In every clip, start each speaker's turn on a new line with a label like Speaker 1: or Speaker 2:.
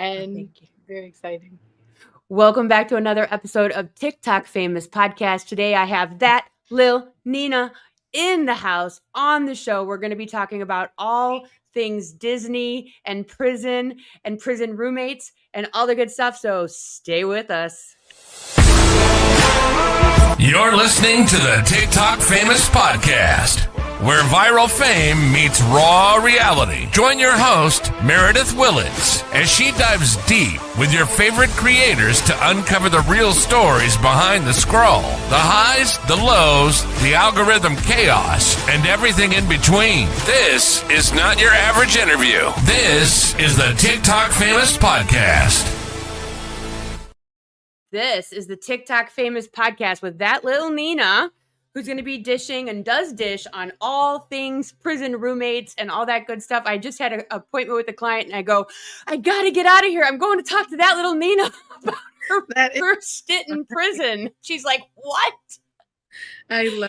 Speaker 1: and
Speaker 2: Thank you.
Speaker 1: very exciting.
Speaker 2: Welcome back to another episode of TikTok Famous Podcast. Today I have that Lil Nina in the house on the show. We're going to be talking about all things Disney and prison roommates and all the good stuff. So stay with us.
Speaker 3: You're listening to the TikTok Famous Podcast, where viral fame meets raw reality. Join your host, Meredith Willits, as she dives deep with your favorite creators to uncover the real stories behind the scroll, the highs, the lows, the algorithm chaos, and everything in between. This is not your average interview. This is the TikTok Famous Podcast.
Speaker 2: This is the TikTok Famous Podcast with that Lil Nina, who's going to be dishing and does dish on all things prison roommates and all that good stuff. I just had an appointment with a client and I go, I got to get out of here. I'm going to talk to that little Nina about her first stint in prison. She's like, what?
Speaker 1: I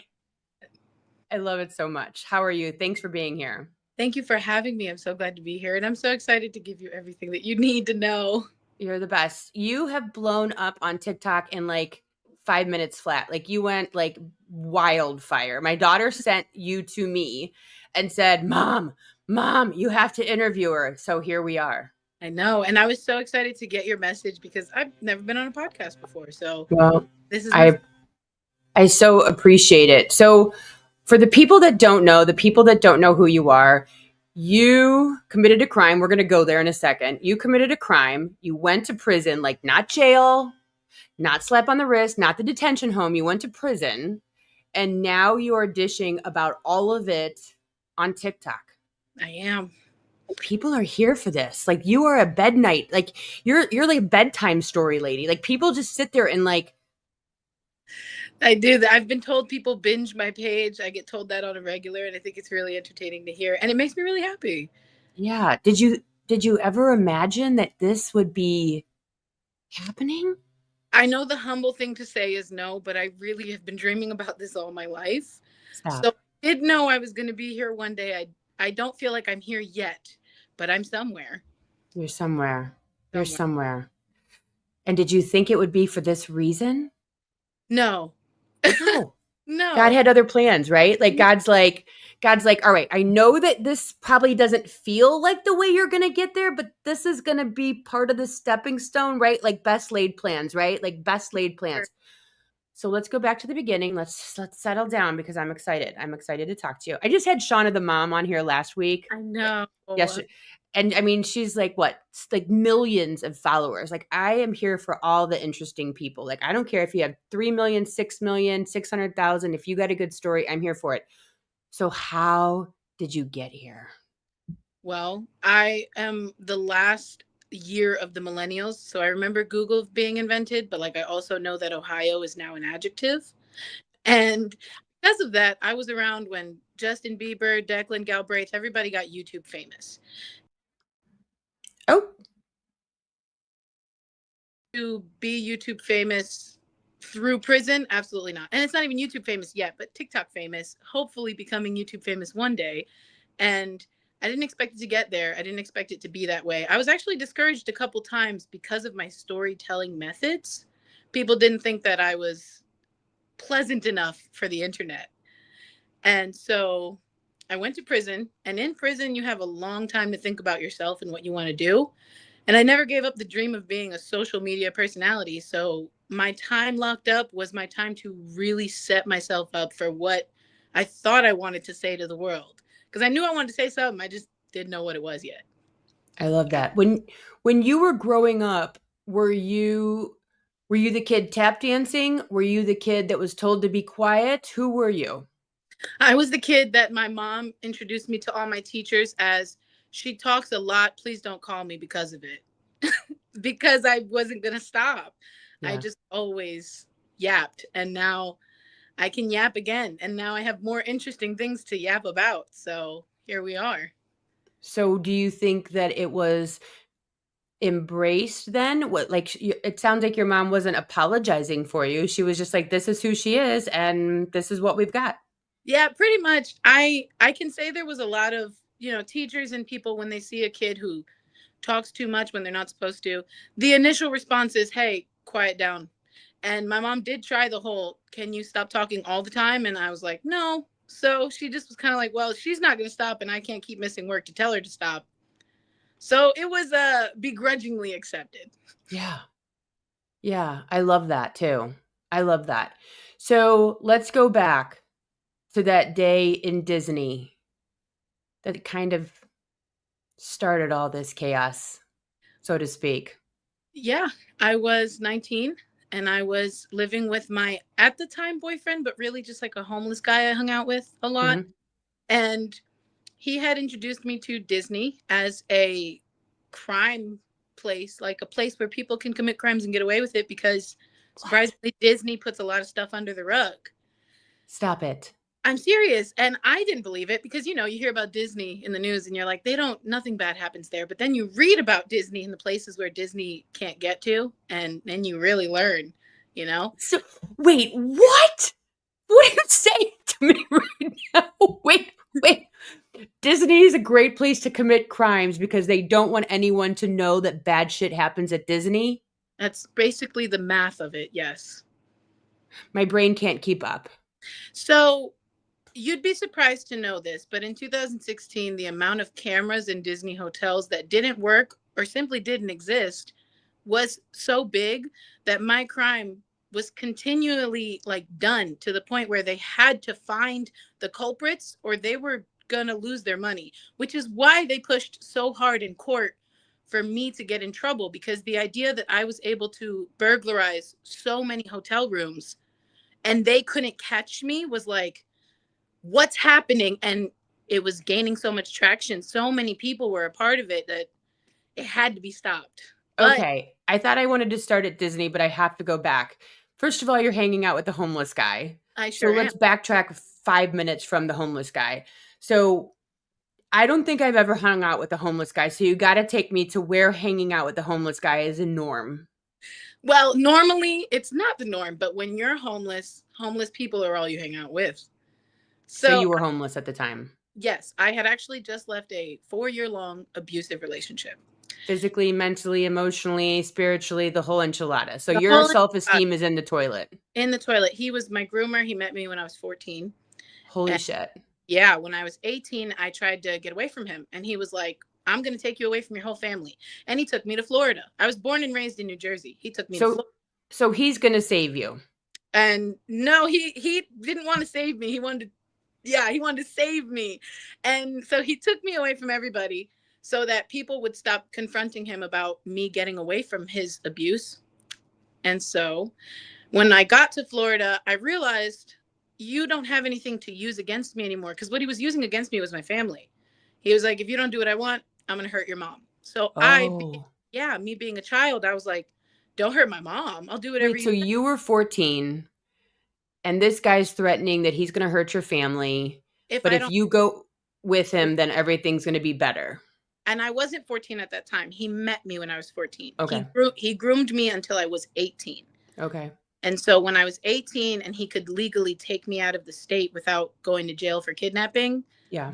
Speaker 1: love
Speaker 2: it so much. How are you? Thanks for being here.
Speaker 1: Thank you for having me. I'm so glad to be here. And I'm so excited to give you everything that you need to know.
Speaker 2: You're the best. You have blown up on TikTok in like 5 minutes flat. Like you went like wildfire. My daughter sent you to me and said, Mom, you have to interview her. So here we are.
Speaker 1: I know. And I was so excited to get your message because I've never been on a podcast before. So
Speaker 2: this is I so appreciate it. So for the people that don't know who you are, you committed a crime. We're going to go there in a second. You committed a crime. You went to prison, like not jail, not slap on the wrist, not the detention home. You went to prison. And now you are dishing about all of it on TikTok.
Speaker 1: I am.
Speaker 2: People are here for this. Like you are a bed night. Like you're like a bedtime story lady. Like people just sit there and like.
Speaker 1: I do that. I've been told people binge my page. I get told that on a regular, and I think it's really entertaining to hear, and it makes me really happy.
Speaker 2: Yeah. Did you ever imagine that this would be happening?
Speaker 1: I know the humble thing to say is no, but I really have been dreaming about this all my life.
Speaker 2: Stop.
Speaker 1: So I did know I was going to be here one day. I don't feel like I'm here yet, but I'm somewhere.
Speaker 2: You're somewhere. You're somewhere. And did you think it would be for this reason?
Speaker 1: No. No.
Speaker 2: God had other plans, right? Like God's like, all right, I know that this probably doesn't feel like the way you're going to get there, but this is going to be part of the stepping stone, right? Like best laid plans, right? Like best laid plans. Sure. So let's go back to the beginning. Let's settle down because I'm excited. I'm excited to talk to you. I just had Shauna the mom on here last week.
Speaker 1: I know.
Speaker 2: Yes. And I mean, she's like, what? Like millions of followers. Like I am here for all the interesting people. Like, I don't care if you have 3 million, 6 million, 600,000. If you got a good story, I'm here for it. So how did you get here?
Speaker 1: Well, I am the last year of the millennials. So I remember Google being invented, but like, I also know that Ohio is now an adjective. And because of that, I was around when Justin Bieber, Declan Galbraith, everybody got YouTube famous.
Speaker 2: Oh.
Speaker 1: To be YouTube famous through prison? Absolutely not. And it's not even YouTube famous yet, but TikTok famous, hopefully becoming YouTube famous one day. And I didn't expect it to get there. I didn't expect it to be that way. I was actually discouraged a couple times because of my storytelling methods. People didn't think that I was pleasant enough for the internet. And so I went to prison, and in prison, you have a long time to think about yourself and what you want to do. And I never gave up the dream of being a social media personality. So my time locked up was my time to really set myself up for what I thought I wanted to say to the world. Because I knew I wanted to say something. I just didn't know what it was yet.
Speaker 2: I love that. When you were growing up, were you the kid tap dancing? Were you the kid that was told to be quiet? Who were you?
Speaker 1: I was the kid that my mom introduced me to all my teachers as, she talks a lot. Please don't call me because of it. Because I wasn't going to stop. Yeah. I just always yapped. And now I can yap again. And now I have more interesting things to yap about. So here we are.
Speaker 2: So do you think that it was embraced then? What, like, it sounds like your mom wasn't apologizing for you. She was just like, this is who she is. And this is what we've got.
Speaker 1: Yeah, pretty much. I can say there was a lot of, teachers and people, when they see a kid who talks too much when they're not supposed to, the initial response is, hey, quiet down. And my mom did try the whole, can you stop talking all the time? And I was like, no. So she just was kind of like, well, she's not going to stop and I can't keep missing work to tell her to stop. So it was begrudgingly accepted.
Speaker 2: Yeah. Yeah. I love that too. I love that. So let's go back to that day in Disney that kind of started all this chaos, so to speak.
Speaker 1: Yeah, I was 19 and I was living with my, at the time, boyfriend, but really just like a homeless guy I hung out with a lot.
Speaker 2: Mhm.
Speaker 1: And he had introduced me to Disney as a crime place, like a place where people can commit crimes and get away with it because surprisingly, Disney puts a lot of stuff under the rug.
Speaker 2: Stop it.
Speaker 1: I'm serious. And I didn't believe it because, you hear about Disney in the news and you're like, nothing bad happens there. But then you read about Disney in the places where Disney can't get to. And then you really learn,
Speaker 2: So, wait, what? What are you saying to me right now? Wait. Disney is a great place to commit crimes because they don't want anyone to know that bad shit happens at Disney.
Speaker 1: That's basically the math of it. Yes.
Speaker 2: My brain can't keep up.
Speaker 1: So you'd be surprised to know this, but in 2016, the amount of cameras in Disney hotels that didn't work or simply didn't exist was so big that my crime was continually done to the point where they had to find the culprits or they were going to lose their money, which is why they pushed so hard in court for me to get in trouble, because the idea that I was able to burglarize so many hotel rooms and they couldn't catch me was like, what's happening? And it was gaining so much traction. So many people were a part of it that it had to be stopped. But
Speaker 2: Okay. I thought I wanted to start at Disney, but I have to go back. First of all, you're hanging out with the homeless guy.
Speaker 1: I sure
Speaker 2: So let's backtrack 5 minutes from the homeless guy. So I don't think I've ever hung out with a homeless guy. So you got to take me to where hanging out with the homeless guy is a norm.
Speaker 1: Well, normally it's not the norm, but when you're homeless people are all you hang out with.
Speaker 2: So you were homeless at the time?
Speaker 1: Yes, I had actually just left a 4-year-long abusive relationship.
Speaker 2: Physically, mentally, emotionally, spiritually, the whole enchilada. So your self-esteem is in the toilet.
Speaker 1: In the toilet. He was my groomer. He met me when I was 14.
Speaker 2: Holy shit.
Speaker 1: Yeah, when I was 18, I tried to get away from him. And he was like, I'm going to take you away from your whole family. And he took me to Florida. I was born and raised in New Jersey. He took me to Florida.
Speaker 2: So he's going to save you.
Speaker 1: And no, he didn't want to save me. He wanted to save me. And so he took me away from everybody so that people would stop confronting him about me getting away from his abuse. And so when I got to Florida, I realized you don't have anything to use against me anymore. Because what he was using against me was my family. He was like, if you don't do what I want, I'm going to hurt your mom. So me being a child, I was like, don't hurt my mom. I'll do whatever.
Speaker 2: Wait, so you were 14 and this guy's threatening that he's going to hurt your family. If you go with him, then everything's going to be better.
Speaker 1: And I wasn't 14 at that time. He met me when I was 14.
Speaker 2: Okay.
Speaker 1: He groomed me until I was 18.
Speaker 2: Okay.
Speaker 1: And so when I was 18 and he could legally take me out of the state without going to jail for kidnapping.
Speaker 2: Yeah.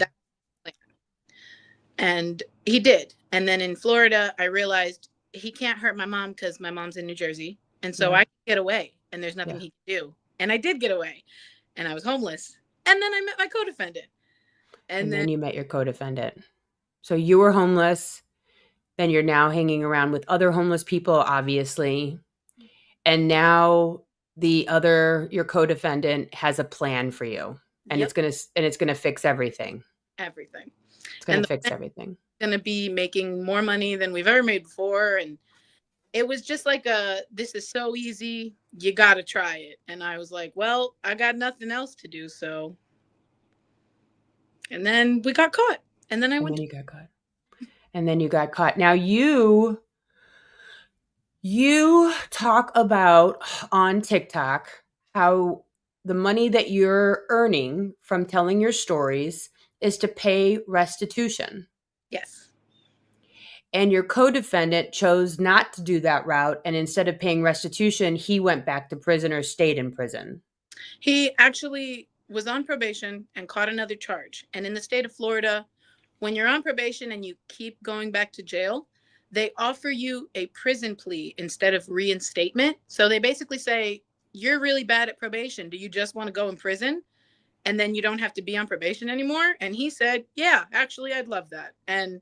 Speaker 1: And he did. And then in Florida, I realized he can't hurt my mom because my mom's in New Jersey. And so I can get away and there's nothing he can do. And I did get away and I was homeless. And then I met my co-defendant.
Speaker 2: And then you met your co-defendant. So you were homeless. Then you're now hanging around with other homeless people, obviously. And now your co-defendant has a plan for you. And it's gonna fix everything.
Speaker 1: Everything.
Speaker 2: It's gonna fix everything.
Speaker 1: Going to be making more money than we've ever made before. And it was just like this is so easy. You got to try it. And I was like, well, I got nothing else to do. So, and then we got caught. And then you got caught.
Speaker 2: And then you got caught. Now you talk about on TikTok how the money that you're earning from telling your stories is to pay restitution.
Speaker 1: Yes.
Speaker 2: And your co-defendant chose not to do that route. And instead of paying restitution, he went back to prison or stayed in prison.
Speaker 1: He actually was on probation and caught another charge. And in the state of Florida, when you're on probation and you keep going back to jail, they offer you a prison plea instead of reinstatement. So they basically say, you're really bad at probation. Do you just want to go in prison? And then you don't have to be on probation anymore. And he said, yeah, actually, I'd love that. And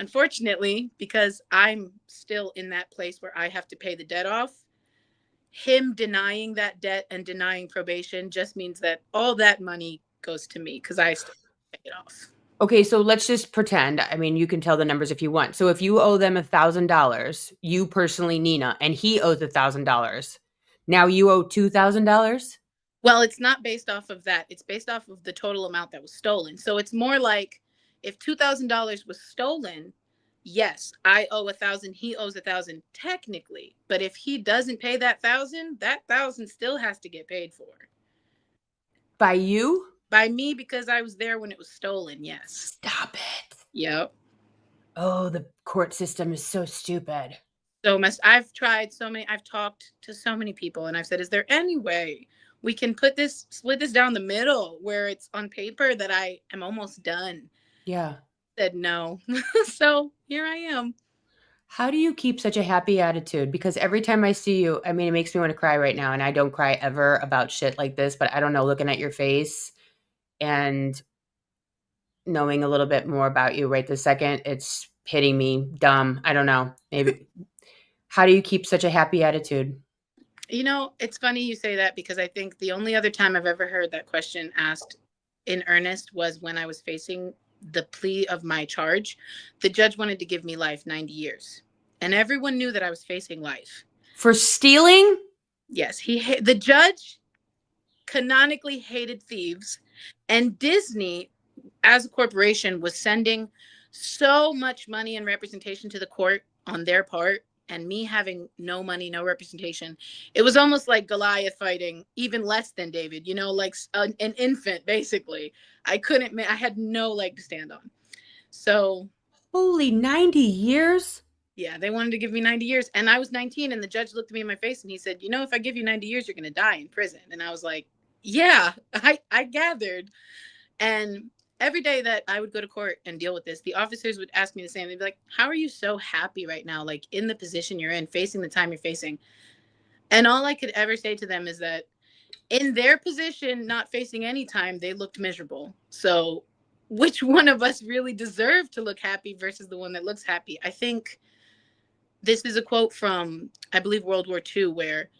Speaker 1: unfortunately, because I'm still in that place where I have to pay the debt off, him denying that debt and denying probation just means that all that money goes to me because I still pay it off.
Speaker 2: Okay, so let's just pretend. I mean, you can tell the numbers if you want. So if you owe them $1,000, you personally, Nina, and he owes $1,000, now you owe $2,000?
Speaker 1: Well, it's not based off of that. It's based off of the total amount that was stolen. So it's more like if $2,000 was stolen, yes, I owe 1,000, he owes 1,000 technically. But if he doesn't pay that 1,000, that 1,000 still has to get paid for.
Speaker 2: By you?
Speaker 1: By me, because I was there when it was stolen, yes.
Speaker 2: Stop it.
Speaker 1: Yep.
Speaker 2: Oh, the court system is so stupid.
Speaker 1: So much. I've talked to so many people, and I've said, is there any way we can split this down the middle where it's on paper that I am almost done?
Speaker 2: Yeah.
Speaker 1: Said no. So here I am.
Speaker 2: How do you keep such a happy attitude? Because every time I see you, I mean, it makes me want to cry right now. And I don't cry ever about shit like this, but I don't know, looking at your face and knowing a little bit more about you right this second, it's hitting me dumb. I don't know. Maybe. How do you keep such a happy attitude?
Speaker 1: You know, it's funny you say that because I think the only other time I've ever heard that question asked in earnest was when I was facing the plea of my charge. The judge wanted to give me life, 90 years. And everyone knew that I was facing life.
Speaker 2: For stealing?
Speaker 1: Yes, the judge canonically hated thieves. And Disney, as a corporation, was sending so much money and representation to the court on their part. And me having no money, no representation, it was almost like Goliath fighting even less than David, you know, like an infant, basically. I had no leg to stand on. So.
Speaker 2: Holy 90 years?
Speaker 1: Yeah, they wanted to give me 90 years. And I was 19 and the judge looked at me in my face and he said, you know, if I give you 90 years, you're going to die in prison. And I was like, yeah, I gathered. And every day that I would go to court and deal with this, the officers would ask me the same. They'd be like, how are you so happy right now? Like in the position you're in, facing the time you're facing. And all I could ever say to them is that in their position, not facing any time, they looked miserable. So which one of us really deserved to look happy versus the one that looks happy? I think this is a quote from, I believe, World War II, where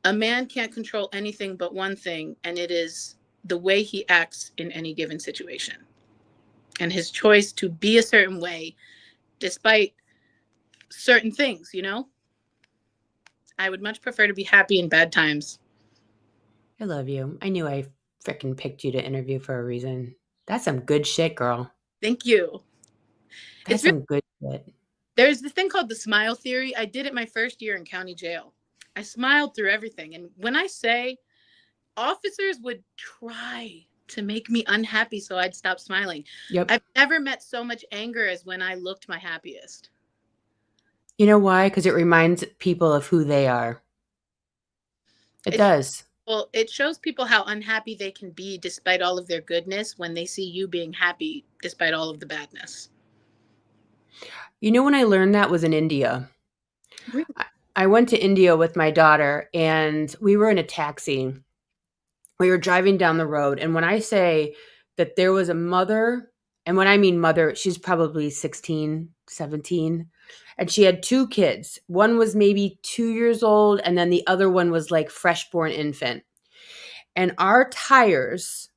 Speaker 1: a man can't control anything but one thing, and it is the way he acts in any given situation. And his choice to be a certain way, despite certain things, you know? I would much prefer to be happy in bad times.
Speaker 2: I love you. I knew I freaking picked you to interview for a reason. That's some good shit, girl.
Speaker 1: Thank you.
Speaker 2: That's some good shit.
Speaker 1: There's this thing called the smile theory. I did it my first year in county jail. I smiled through everything. And when I say officers would try to make me unhappy so I'd stop smiling.
Speaker 2: Yep.
Speaker 1: I've never met so much anger as when I looked my happiest.
Speaker 2: You know why? Because it reminds people of who they are. It does.
Speaker 1: Well, it shows people how unhappy they can be despite all of their goodness when they see you being happy despite all of the badness.
Speaker 2: You know, when I learned that was in India.
Speaker 1: Really?
Speaker 2: I went to India with my daughter and we were in a taxi. We were driving down the road. And when I say that there was a mother, and when I mean mother, she's probably 16, 17. And she had two kids. One was maybe 2 years old. And then the other one was like fresh born infant. And our tires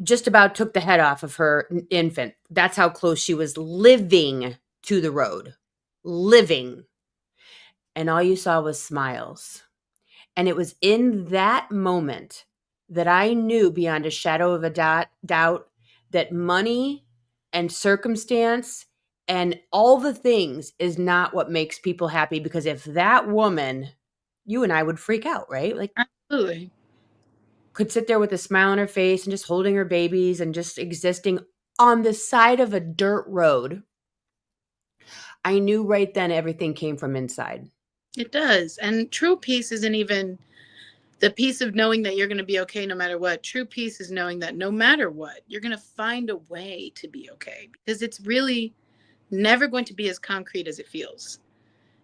Speaker 2: just about took the head off of her infant. That's how close she was living to the road. Living. And all you saw was smiles. And it was in that moment that I knew beyond a shadow of a doubt that money and circumstance and all the things is not what makes people happy. Because if that woman, you and I would freak out, right? Like,
Speaker 1: absolutely.
Speaker 2: Could sit there with a smile on her face and just holding her babies and just existing on the side of a dirt road. I knew right then everything came from inside. It
Speaker 1: does. And true peace isn't even the peace of knowing that you're going to be okay no matter what. True peace is knowing that no matter what, you're going to find a way to be okay. Because it's really never going to be as concrete as it feels.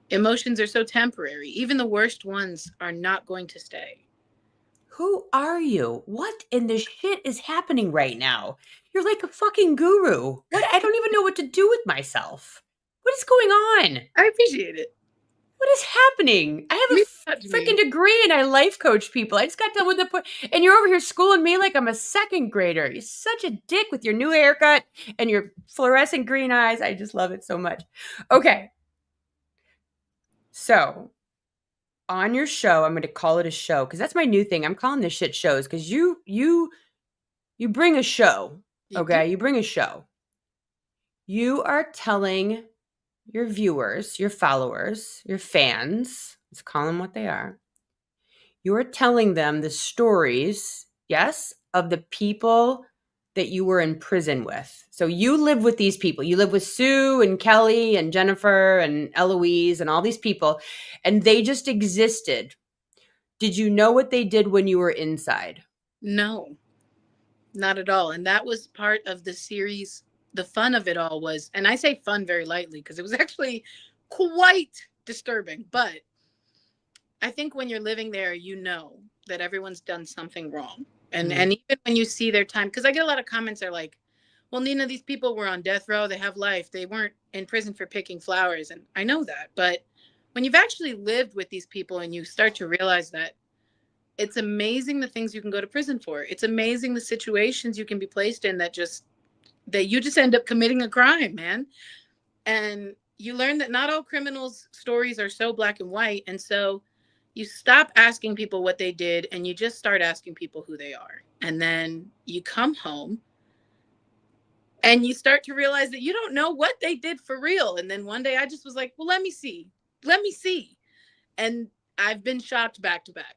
Speaker 1: Emotions are so temporary. Even the worst ones are not going to stay.
Speaker 2: Who are you? What in the shit is happening right now? You're like a fucking guru. What? I don't even know what to do with myself. What is going on?
Speaker 1: I appreciate it.
Speaker 2: What is happening? I have a freaking degree and I life coach people. I just got done with the and you're over here schooling me like I'm a second grader. You're such a dick with your new haircut and your fluorescent green eyes. I just love it so much. Okay. So on your show, I'm going to call it a show because that's my new thing. I'm calling this shit shows because you bring a show. Okay. You bring a show. You are telling your viewers, your followers, your fans, let's call them what they are. You're telling them the stories, yes, of the people that you were in prison with. So you live with these people. You live with Sue and Kelly and Jennifer and Eloise and all these people, and they just existed. Did you know what they did when you were inside?
Speaker 1: No, not at all. And that was part of the series. The fun of it all was, and I say fun very lightly because it was actually quite disturbing, but I think when you're living there, you know that everyone's done something wrong. And even when you see their time, because I get a lot of comments that are like, well, Nina, these people were on death row. They have life. They weren't in prison for picking flowers. And I know that. But when you've actually lived with these people and you start to realize that it's amazing the things you can go to prison for. It's amazing the situations you can be placed in that you just end up committing a crime, man. And you learn that not all criminals' stories are so black and white. And so you stop asking people what they did and you just start asking people who they are. And then you come home and you start to realize that you don't know what they did for real. And then one day I just was like, well, let me see. And I've been shocked back to back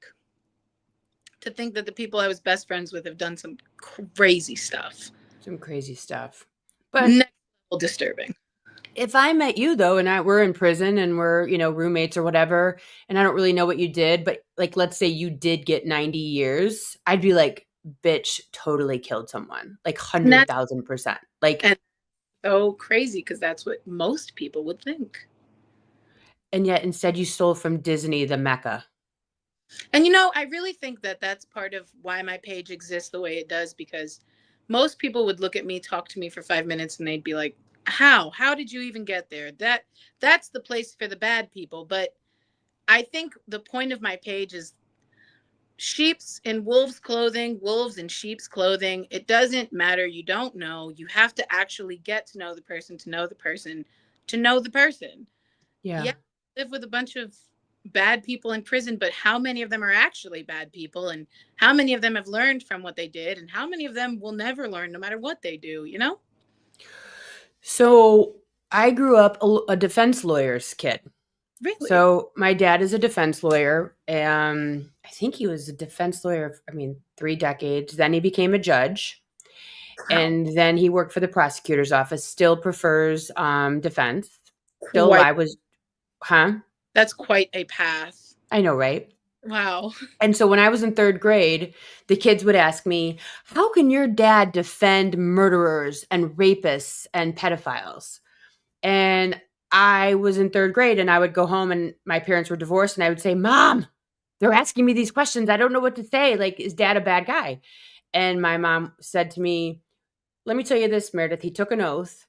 Speaker 1: to think that the people I was best friends with have done some crazy stuff.
Speaker 2: But
Speaker 1: next level disturbing.
Speaker 2: If I met you though, and we're in prison and we're, roommates or whatever, and I don't really know what you did, but like, let's say you did get 90 years, I'd be like, bitch, totally killed someone, like 100,000%. Like,
Speaker 1: and so crazy because that's what most people would think.
Speaker 2: And yet instead you stole from Disney, the Mecca.
Speaker 1: And I really think that that's part of why my page exists the way it does, because most people would look at me, talk to me for 5 minutes, and they'd be like, how did you even get there? That's the place for the bad people. But I think the point of my page is sheep's in wolves' clothing, wolves in sheep's clothing. It doesn't matter. You don't know. You have to actually get to know the person, to know the person, to know the person.
Speaker 2: Yeah.
Speaker 1: I live with a bunch of bad people in prison, but how many of them are actually bad people, and how many of them have learned from what they did, and how many of them will never learn no matter what they do,
Speaker 2: So I grew up a defense lawyer's kid.
Speaker 1: Really?
Speaker 2: So my dad is a defense lawyer. I think he was a defense lawyer, 3 decades. Then he became a judge. Wow. And then he worked for the prosecutor's office, still prefers defense. Still
Speaker 1: That's quite a path.
Speaker 2: I know, right?
Speaker 1: Wow.
Speaker 2: And so when I was in 3rd grade, the kids would ask me, how can your dad defend murderers and rapists and pedophiles? And I was in 3rd grade and I would go home and my parents were divorced and I would say, Mom, they're asking me these questions. I don't know what to say. Like, is dad a bad guy? And my mom said to me, let me tell you this, Meredith, he took an oath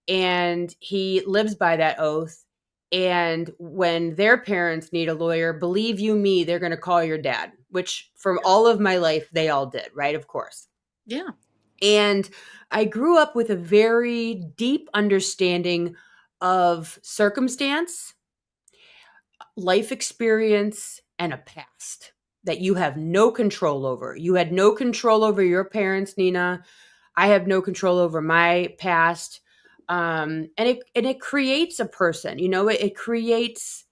Speaker 2: and he lives by that oath. And when their parents need a lawyer, believe you me, they're going to call your dad, which for all of my life, they all did, right? Of course.
Speaker 1: Yeah.
Speaker 2: And I grew up with a very deep understanding of circumstance, life experience, and a past that you have no control over. You had no control over your parents, Nina. I have no control over my past. And it creates a person, it creates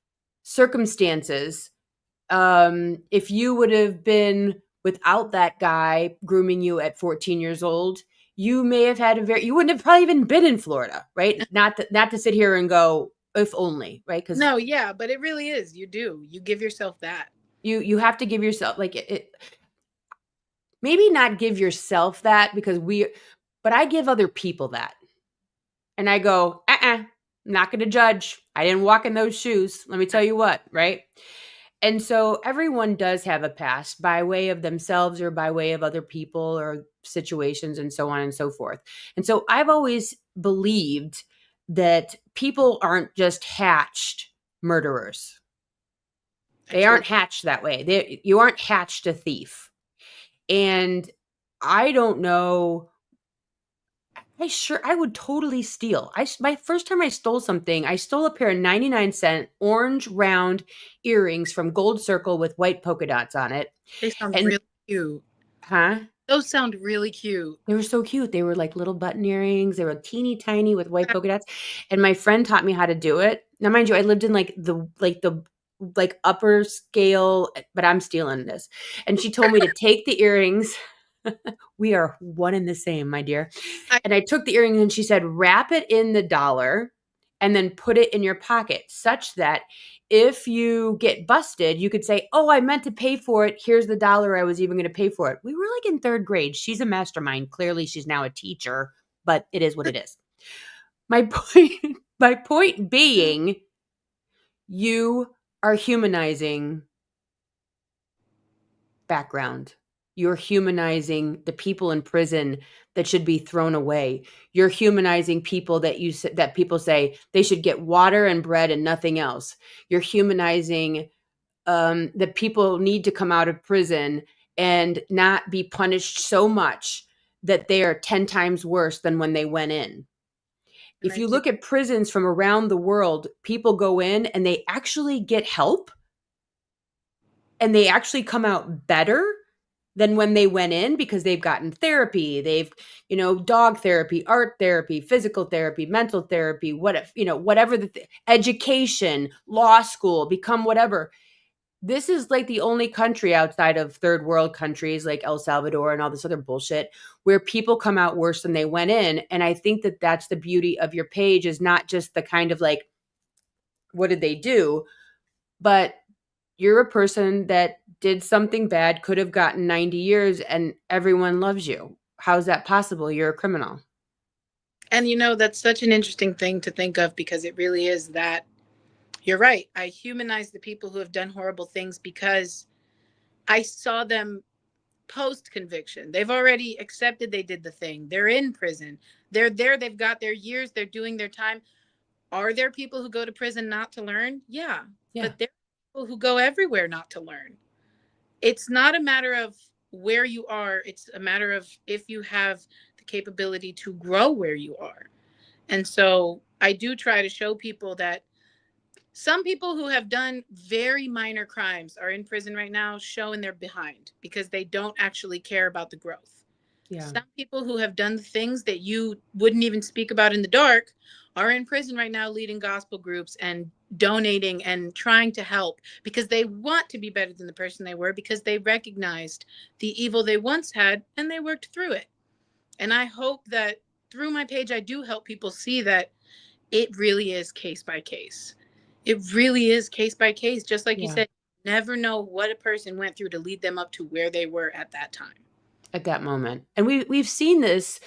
Speaker 2: circumstances. If you would have been without that guy grooming you at 14 years old, you may have had you wouldn't have probably even been in Florida, right? Not to sit here and go, if only, right?
Speaker 1: No, yeah, but it really is. You give yourself that.
Speaker 2: You have to give yourself maybe not give yourself that but I give other people that. And I go, not going to judge. I didn't walk in those shoes. Let me tell you what, right? And so everyone does have a past by way of themselves or by way of other people or situations and so on and so forth. And so I've always believed that people aren't just hatched murderers. They aren't hatched that way. You aren't hatched a thief. And I don't know. I would totally steal. My first time I stole something, I stole a pair of 99-cent orange round earrings from Gold Circle with white polka dots on it.
Speaker 1: They sound really cute.
Speaker 2: Huh?
Speaker 1: Those sound really cute.
Speaker 2: They were so cute. They were like little button earrings. They were teeny tiny with white polka dots. And my friend taught me how to do it. Now, mind you, I lived in the upper scale, but I'm stealing this. And she told me to take the earrings. We are one and the same, my dear. And I took the earrings and she said, wrap it in the dollar and then put it in your pocket such that if you get busted, you could say, oh, I meant to pay for it. Here's the dollar I was even going to pay for it. We were like in third grade. She's a mastermind. Clearly, she's now a teacher, but it is what it is. My point being, you are humanizing background. You're humanizing the people in prison that should be thrown away. You're humanizing people that people say they should get water and bread and nothing else. You're humanizing that people need to come out of prison and not be punished so much that they are 10 times worse than when they went in. If you look at prisons from around the world, people go in and they actually get help and they actually come out better than when they went in because they've gotten therapy. They've, dog therapy, art therapy, physical therapy, mental therapy, whatever education, law school, become whatever. This is like the only country outside of third world countries like El Salvador and all this other bullshit where people come out worse than they went in. And I think that that's the beauty of your page, is not just the kind of like, what did they do? But you're a person that did something bad, could have gotten 90 years, and everyone loves you. How's that possible? You're a criminal.
Speaker 1: And that's such an interesting thing to think of, because it really is that. You're right. I humanize the people who have done horrible things because I saw them post conviction. They've already accepted they did the thing. They're in prison. They're there. They've got their years. They're doing their time. Are there people who go to prison not to learn? Yeah. But there are people who go everywhere not to learn. It's not a matter of where you are. It's a matter of if you have the capability to grow where you are. And so I do try to show people that some people who have done very minor crimes are in prison right now, showing they're behind because they don't actually care about the growth. Yeah. Some people who have done the things that you wouldn't even speak about in the dark are in prison right now, leading gospel groups and donating and trying to help because they want to be better than the person they were, because they recognized the evil they once had and they worked through it. And I hope that through my page, I do help people see that it really is case by case. It really is case by case. Just like you said, you never know what a person went through to lead them up to where they were at that time. At
Speaker 2: that moment. And we've seen this.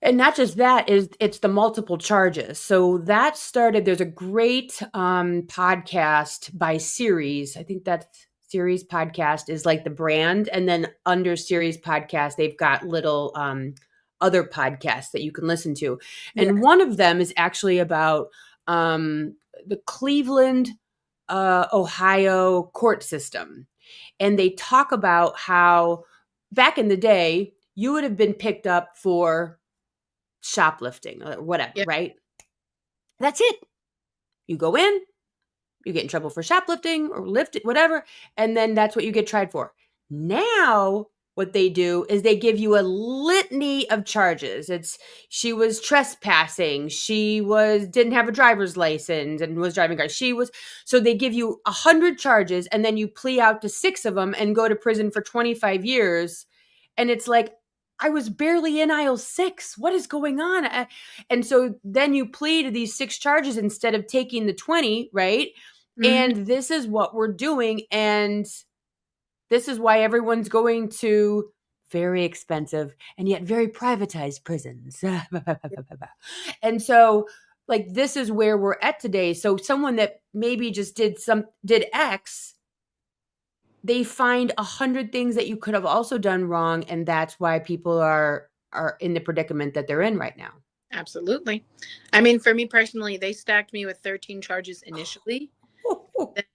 Speaker 2: And not just that, it's the multiple charges. So that started, there's a great podcast by Series. I think that Series podcast is like the brand. And then under Series podcast, they've got little other podcasts that you can listen to. And one of them is actually about the Cleveland, Ohio court system. And they talk about how back in the day, you would have been picked up for shoplifting or whatever, right? That's it. You go in, you get in trouble for shoplifting or whatever, and then that's what you get tried for. Now, what they do is they give you a litany of charges. She was trespassing, she didn't have a driver's license and was driving cars. So they give you 100 charges and then you plea out to 6 of them and go to prison for 25 years. And it's like, I was barely in aisle 6. What is going on? And so then you plead to these 6 charges instead of taking the 20, right? Mm-hmm. And this is what we're doing. And this is why everyone's going to very expensive and yet very privatized prisons. And so like, this is where we're at today. So someone that maybe just did X, they find 100 things that you could have also done wrong, and that's why people are in the predicament that they're in right now.
Speaker 1: Absolutely. I mean, for me personally, they stacked me with 13 charges initially,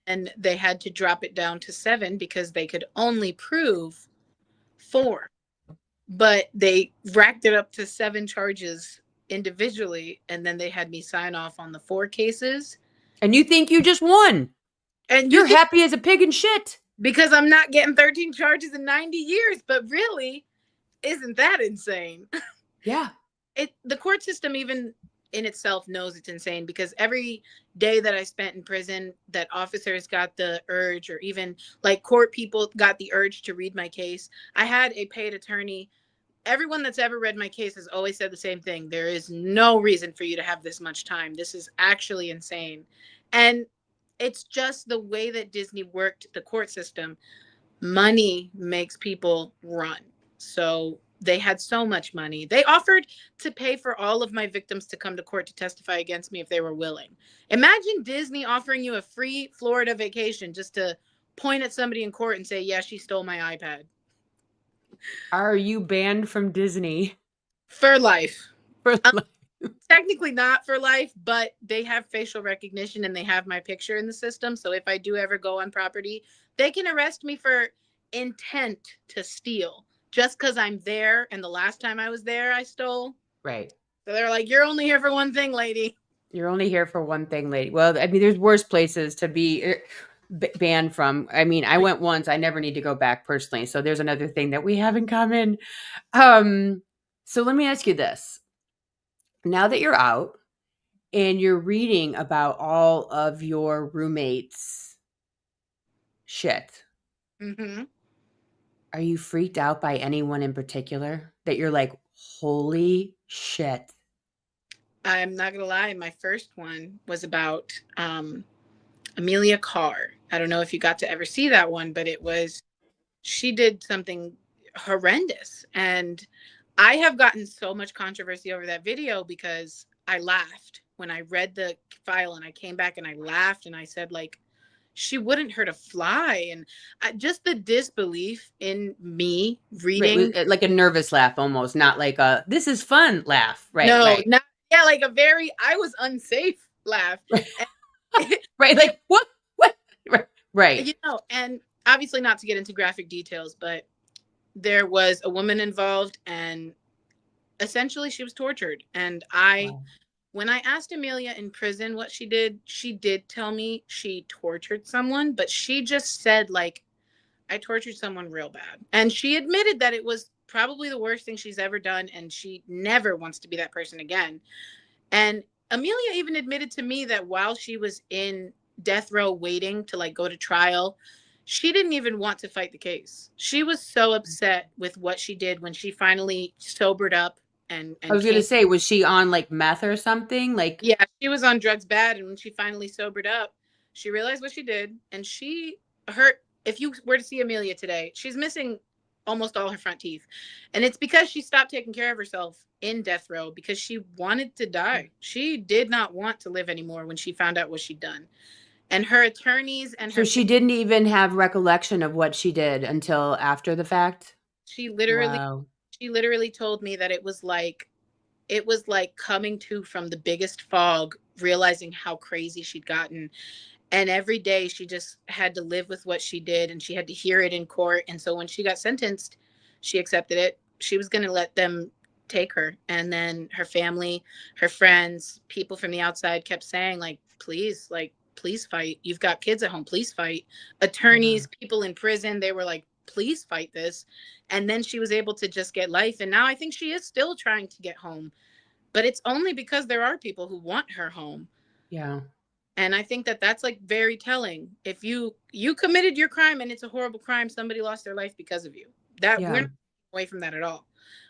Speaker 1: and they had to drop it down to 7 because they could only prove 4. But they racked it up to 7 charges individually, and then they had me sign off on the 4 cases.
Speaker 2: And you think you just won.
Speaker 1: And
Speaker 2: you're happy as a pig in shit.
Speaker 1: Because I'm not getting 13 charges in 90 years. But really, isn't that insane?
Speaker 2: Yeah.
Speaker 1: The court system even in itself knows it's insane, because every day that I spent in prison, that officers got the urge, or even like court people got the urge to read my case. I had a paid attorney. Everyone that's ever read my case has always said the same thing. There is no reason for you to have this much time. This is actually insane. And it's just the way that Disney worked the court system. Money makes people run. So they had so much money. They offered to pay for all of my victims to come to court to testify against me if they were willing. Imagine Disney offering you a free Florida vacation just to point at somebody in court and say, yeah, she stole my iPad.
Speaker 2: Are you banned from Disney?
Speaker 1: For life.
Speaker 2: For life.
Speaker 1: Technically not for life, but they have facial recognition and they have my picture in the system. So if I do ever go on property, they can arrest me for intent to steal just because I'm there. And the last time I was there, I stole.
Speaker 2: Right.
Speaker 1: So they're like, you're only here for one thing, lady.
Speaker 2: You're only here for one thing, lady. Well, I mean, there's worse places to be banned from. I mean, I went once. I never need to go back personally. So there's another thing that we have in common. So let me ask you this. Now that you're out and you're reading about all of your roommates' shit,
Speaker 1: Mm-hmm.
Speaker 2: are you freaked out by anyone in particular that you're like, holy shit?
Speaker 1: I'm not going to lie. My first one was about Amelia Carr. I don't know if you got to ever see that one, but she did something horrendous. And I have gotten so much controversy over that video because I laughed when I read the file, and I came back and I laughed and I said, like, she wouldn't hurt a fly. And just the disbelief in me reading.
Speaker 2: Right, like a nervous laugh almost, not like a, this is fun laugh. Right.
Speaker 1: No,
Speaker 2: right.
Speaker 1: not, yeah, like I was unsafe laugh.
Speaker 2: Right. Like, what? Right.
Speaker 1: You know, and obviously not to get into graphic details, but there was a woman involved, and essentially she was tortured. And when I asked Amelia in prison what she did tell me she tortured someone, but she just said, like, I tortured someone real bad. And she admitted that it was probably the worst thing she's ever done, and she never wants to be that person again. And Amelia even admitted to me that while she was in death row waiting to like go to trial, she didn't even want to fight the case. She was so upset with what she did when she finally sobered up. And
Speaker 2: I was going to say, was she on like meth or something? Like,
Speaker 1: yeah, she was on drugs bad. And when she finally sobered up, she realized what she did. And if you were to see Amelia today, she's missing almost all her front teeth. And it's because she stopped taking care of herself in death row because she wanted to die. She did not want to live anymore when she found out what she'd done. And her attorneys and
Speaker 2: so she didn't even have recollection of what she did until after the fact?
Speaker 1: She literally told me that it was like coming to from the biggest fog, realizing how crazy she'd gotten. And every day she just had to live with what she did, and she had to hear it in court. And so when she got sentenced, she accepted it. She was going to let them take her. And then her family, her friends, people from the outside kept saying, like, please fight. You've got kids at home. Please fight. Attorneys, people in prison, they were like, please fight this. And then she was able to just get life. And now I think she is still trying to get home, but it's only because there are people who want her home.
Speaker 2: Yeah.
Speaker 1: And I think that that's like very telling. If you committed your crime and it's a horrible crime, somebody lost their life because of you. We're not away from that at all.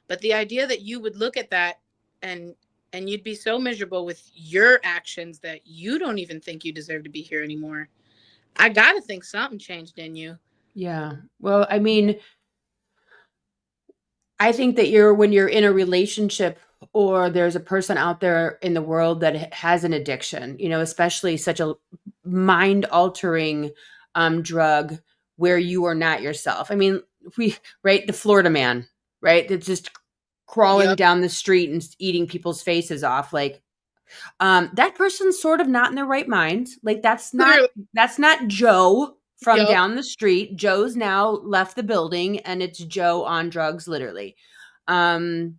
Speaker 1: But the idea that you would look at that and you'd be so miserable with your actions that you don't even think you deserve to be here anymore. I got to think something changed in you.
Speaker 2: Yeah. Well, I mean, I think that when you're in a relationship or there's a person out there in the world that has an addiction, especially such a mind altering drug where you are not yourself. I mean, right, the Florida man, right, that's just crawling
Speaker 1: Yep.
Speaker 2: down the street and eating people's faces off, like that person's sort of not in their right mind. Like
Speaker 1: Literally.
Speaker 2: that's not Joe from
Speaker 1: Yep.
Speaker 2: down the street. Joe's now left the building and it's Joe on drugs, literally. And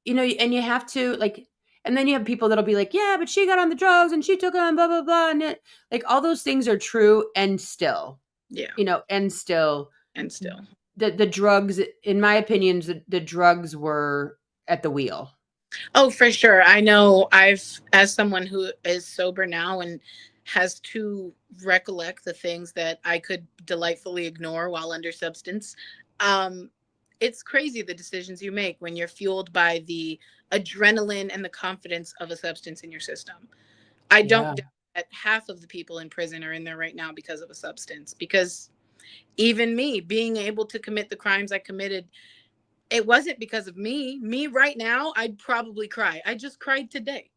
Speaker 2: you have to like, and then you have people that'll be like, yeah, but she got on the drugs and she took on blah, blah, blah. And like all those things are true. And still,
Speaker 1: Yeah.
Speaker 2: and still the drugs, in my opinion, the drugs were at the wheel.
Speaker 1: Oh, for sure. I know as someone who is sober now and has to recollect the things that I could delightfully ignore while under substance. It's crazy the decisions you make when you're fueled by the adrenaline and the confidence of a substance in your system. I don't doubt that half of the people in prison are in there right now because of a substance, because even me being able to commit the crimes I committed, it wasn't because of me right now, I'd probably cry. I just cried today.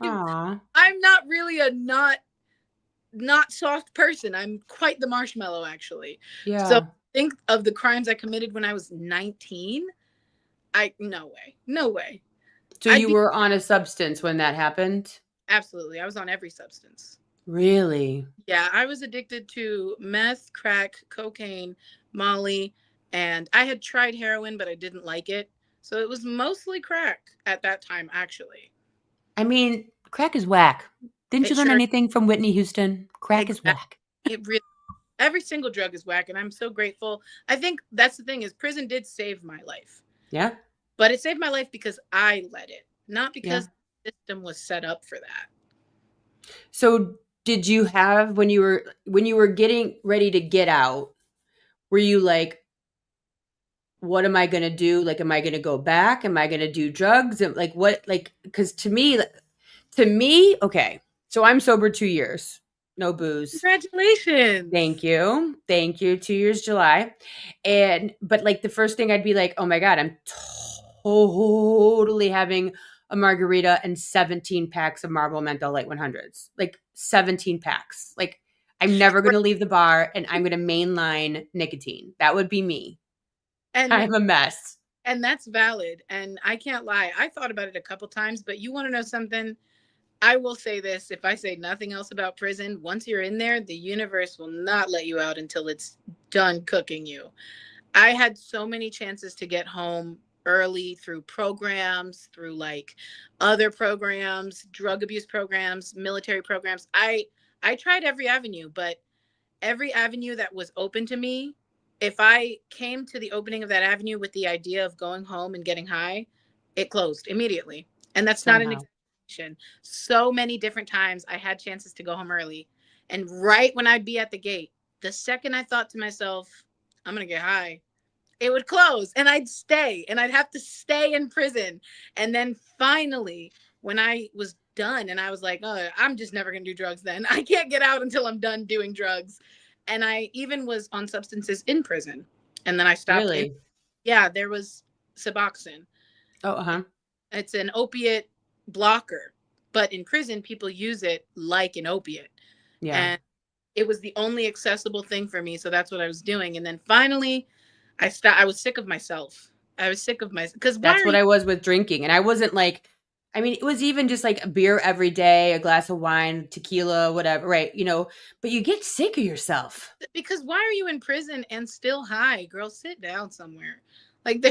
Speaker 1: I'm not really a not soft person. I'm quite the marshmallow, actually.
Speaker 2: Yeah.
Speaker 1: So think of the crimes I committed when I was 19. No way.
Speaker 2: So you were on a substance when that happened?
Speaker 1: Absolutely. I was on every substance.
Speaker 2: Really?
Speaker 1: Yeah, I was addicted to meth, crack, cocaine, Molly, and I had tried heroin, but I didn't like it. So it was mostly crack at that time, actually.
Speaker 2: I mean, crack is whack. Didn't you learn anything from Whitney Houston? Crack is whack.
Speaker 1: It really, every single drug is whack, and I'm so grateful. I think that's the thing, is prison did save my life.
Speaker 2: Yeah.
Speaker 1: But it saved my life because I let it, not because the system was set up for that.
Speaker 2: So did you have, when you were getting ready to get out, were you like, what am I going to do? Like, am I going to go back? Am I going to do drugs? And like, what, like, because to me, okay. So I'm sober 2 years, no booze.
Speaker 1: Congratulations.
Speaker 2: Thank you. 2 years, July. But like the first thing I'd be like, oh my God, I'm totally having a margarita and 17 packs of Marlboro Menthol Light 100s, like 17 packs. Like I'm never going to leave the bar and I'm going to mainline nicotine. That would be me. And I'm a mess.
Speaker 1: And that's valid. And I can't lie. I thought about it a couple times, but you want to know something? I will say this. If I say nothing else about prison, once you're in there, the universe will not let you out until it's done cooking you. I had so many chances to get home early through programs, through like other programs, drug abuse programs, military programs. I tried every avenue, but every avenue that was open to me, if I came to the opening of that avenue with the idea of going home and getting high, it closed immediately. And that's not an exaggeration. So many different times I had chances to go home early. And right when I'd be at the gate, the second I thought to myself, I'm going to get high, it would close and I'd stay and I'd have to stay in prison. And then finally, when I was done and I was like, oh, I'm just never going to do drugs then. I can't get out until I'm done doing drugs. And I even was on substances in prison. And then I stopped.
Speaker 2: Really?
Speaker 1: Yeah, there was Suboxone.
Speaker 2: Oh,
Speaker 1: It's an opiate blocker. But in prison, people use it like an opiate. Yeah. And it was the only accessible thing for me. So that's what I was doing. And then finally, I stopped. I was sick of myself. I was sick of myself. Because
Speaker 2: that's what I was with drinking. And I wasn't like, I mean, it was even just like a beer every day, a glass of wine, tequila, whatever, right? But you get sick of yourself.
Speaker 1: Because why are you in prison and still high? Girl, sit down somewhere. Like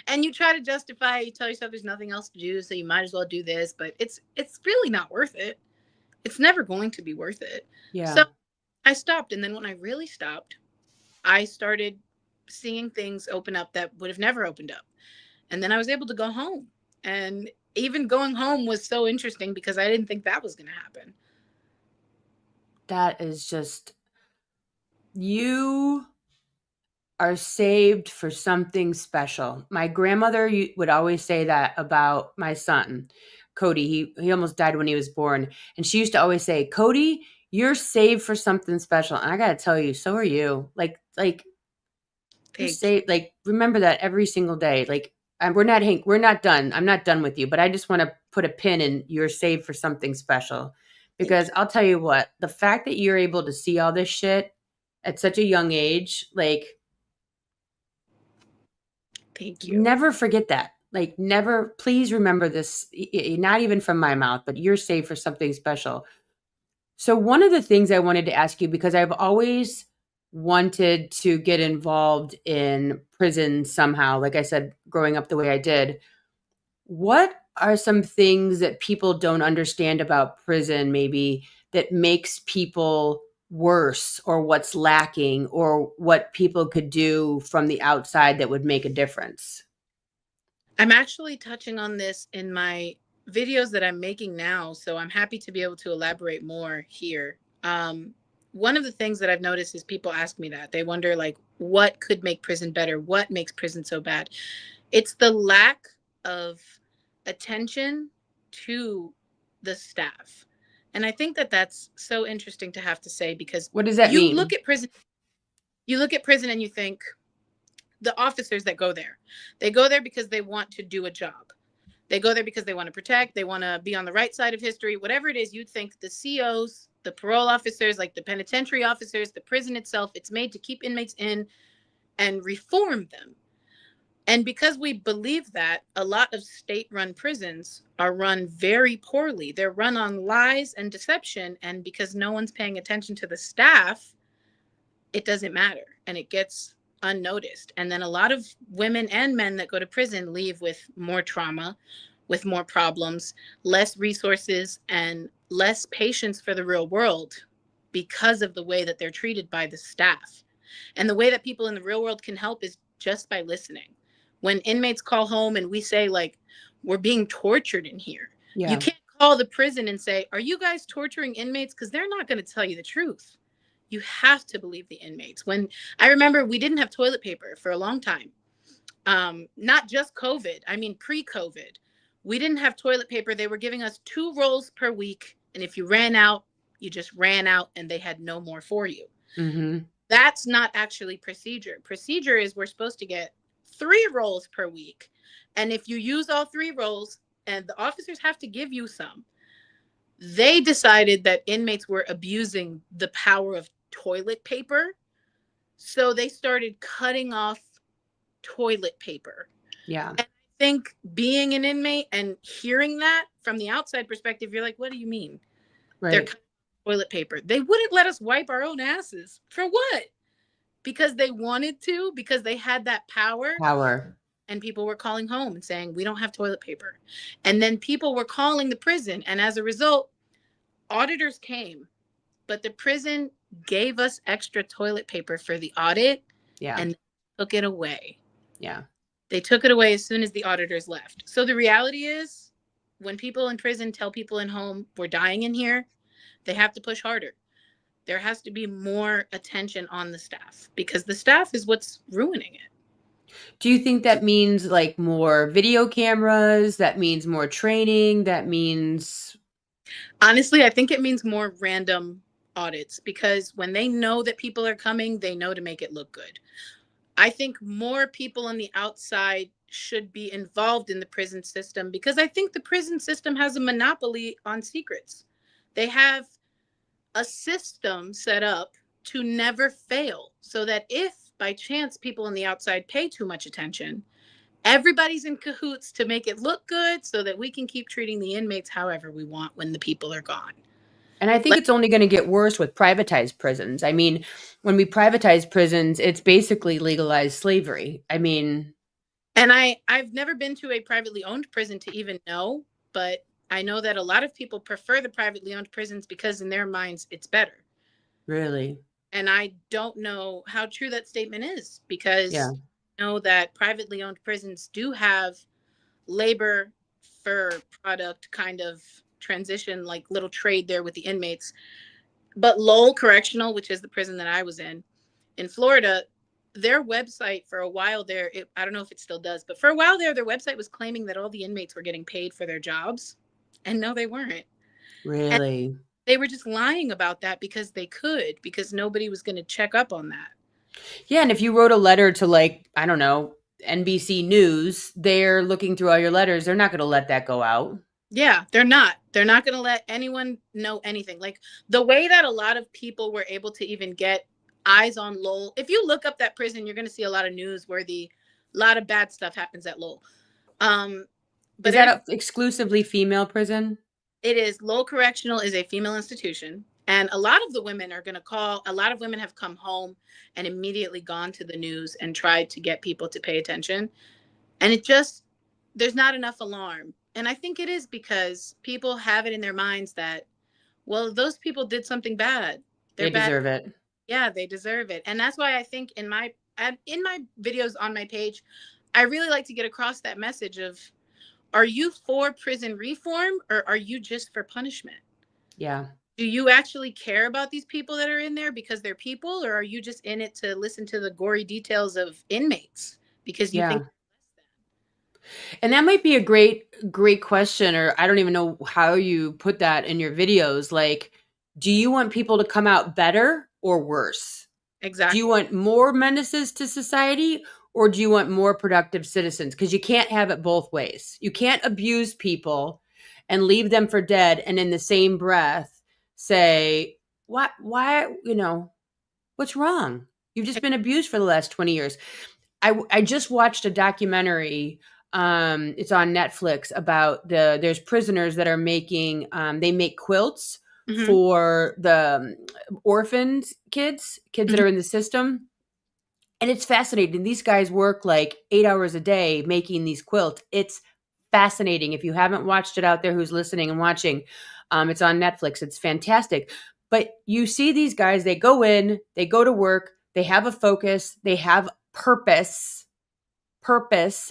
Speaker 1: and you try to justify, you tell yourself there's nothing else to do, so you might as well do this, but it's really not worth it. It's never going to be worth it. Yeah. So I stopped. And then when I really stopped, I started seeing things open up that would have never opened up. And then I was able to go home. And even going home was so interesting because I didn't think that was going to happen.
Speaker 2: That is just, you are saved for something special. My grandmother would always say that about my son, Cody. He almost died when he was born. And she used to always say, Cody, you're saved for something special. And I got to tell you, so are you. Like, you're saved. Like, remember that every single day. Like, we're not done. I'm not done with you, but I just want to put a pin in you're saved for something special. Because I'll tell you what, the fact that you're able to see all this shit at such a young age, like,
Speaker 1: Thank you.
Speaker 2: never forget that. Like, never, please remember this, not even from my mouth, but you're saved for something special. So one of the things I wanted to ask you, because I've always wanted to get involved in prison somehow, like I said, growing up the way I did, what are some things that people don't understand about prison, maybe that makes people worse, or what's lacking, or what people could do from the outside that would make a difference?
Speaker 1: I'm actually touching on this in my videos that I'm making now, so I'm happy to be able to elaborate more here. One of the things that I've noticed is people ask me that. They wonder, like, what could make prison better? What makes prison so bad? It's the lack of attention to the staff. And I think that that's so interesting to have to say, because
Speaker 2: What does that
Speaker 1: you
Speaker 2: mean?
Speaker 1: look at prison and you think the officers that go there, they go there because they want to do a job. They go there because they want to protect, they want to be on the right side of history, whatever it is. You'd think the COs, the parole officers, like the penitentiary officers, the prison itself, it's made to keep inmates in and reform them. And because we believe that, a lot of state-run prisons are run very poorly. They're run on lies and deception. And because no one's paying attention to the staff, it doesn't matter. And it gets unnoticed. And then a lot of women and men that go to prison leave with more trauma, with more problems, less resources, and less patience for the real world because of the way that they're treated by the staff. And the way that people in the real world can help is just by listening. When inmates call home and we say, like, we're being tortured in here,
Speaker 2: Yeah.
Speaker 1: you can't call the prison and say, are you guys torturing inmates? Because they're not going to tell you the truth. You have to believe the inmates. When I remember, we didn't have toilet paper for a long time. Not just COVID. I mean, pre-COVID, we didn't have toilet paper. They were giving us 2 rolls per week. And if you ran out, you just ran out and they had no more for you.
Speaker 2: Mm-hmm.
Speaker 1: That's not actually procedure. Procedure is we're supposed to get 3 rolls per week. And if you use all 3 rolls, and the officers have to give you some, they decided that inmates were abusing the power of toilet paper. So they started cutting off toilet paper.
Speaker 2: Yeah.
Speaker 1: And I think being an inmate and hearing that from the outside perspective, you're like, what do you mean?
Speaker 2: Right.
Speaker 1: They're cutting off toilet paper. They wouldn't let us wipe our own asses. For what? Because they wanted to, because they had that power. And people were calling home and saying, we don't have toilet paper. And then people were calling the prison. And as a result, auditors came, but the prison gave us extra toilet paper for the audit.
Speaker 2: Yeah.
Speaker 1: And took it away.
Speaker 2: Yeah.
Speaker 1: They took it away as soon as the auditors left. So the reality is, when people in prison tell people in home, we're dying in here, they have to push harder. There has to be more attention on the staff, because the staff is what's ruining it.
Speaker 2: Do you think that means like more video cameras? That means more training? That means...
Speaker 1: Honestly, I think it means more random audits, because when they know that people are coming, they know to make it look good. I think more people on the outside should be involved in the prison system, because I think the prison system has a monopoly on secrets. They have a system set up to never fail, so that if by chance people on the outside pay too much attention, everybody's in cahoots to make it look good so that we can keep treating the inmates however we want when the people are gone.
Speaker 2: And I think it's only going to get worse with privatized prisons. I mean, when we privatize prisons, it's basically legalized slavery. I mean...
Speaker 1: And I've never been to a privately owned prison to even know, but I know that a lot of people prefer the privately owned prisons because in their minds it's better.
Speaker 2: Really?
Speaker 1: And I don't know how true that statement is, because I know that privately owned prisons do have labor for product kind of transition, like little trade there with the inmates. But Lowell Correctional, which is the prison that I was in Florida, their website for a while there, I don't know if it still does, but for a while there, their website was claiming that all the inmates were getting paid for their jobs. And no, they weren't.
Speaker 2: Really?
Speaker 1: And they were just lying about that because they could, because nobody was going to check up on that.
Speaker 2: Yeah. And if you wrote a letter to, like, I don't know, NBC News, they're looking through all your letters. They're not going to let that go out.
Speaker 1: Yeah, they're not. They're not going to let anyone know anything. Like the way that a lot of people were able to even get eyes on Lowell. If you look up that prison, you're going to see a lot of newsworthy, a lot of bad stuff happens at Lowell. But
Speaker 2: is that an exclusively female prison?
Speaker 1: It is. Lowell Correctional is a female institution. And a lot of the women are going to call. A lot of women have come home and immediately gone to the news and tried to get people to pay attention. And it just, there's not enough alarm. And I think it is because people have it in their minds that, well, those people did something bad.
Speaker 2: They deserve it.
Speaker 1: Yeah, they deserve it. And that's why I think in my videos on my page, I really like to get across that message of, are you for prison reform or are you just for punishment?
Speaker 2: Yeah.
Speaker 1: Do you actually care about these people that are in there because they're people, or are you just in it to listen to the gory details of inmates because you think?
Speaker 2: And that might be a great question, or I don't even know how you put that in your videos. Like, do you want people to come out better or worse?
Speaker 1: Exactly.
Speaker 2: Do you want more menaces to society, or do you want more productive citizens? Because you can't have it both ways. You can't abuse people and leave them for dead and in the same breath say, why, what's wrong? You've just been abused for the last 20 years. I just watched a documentary. It's on Netflix about there's prisoners that are making, they make quilts for the orphans kids that are in the system. And it's fascinating. These guys work like 8 hours a day making these quilts. It's fascinating. If you haven't watched it out there, who's listening and watching, it's on Netflix. It's fantastic. But you see these guys, they go in, they go to work, they have a focus, they have purpose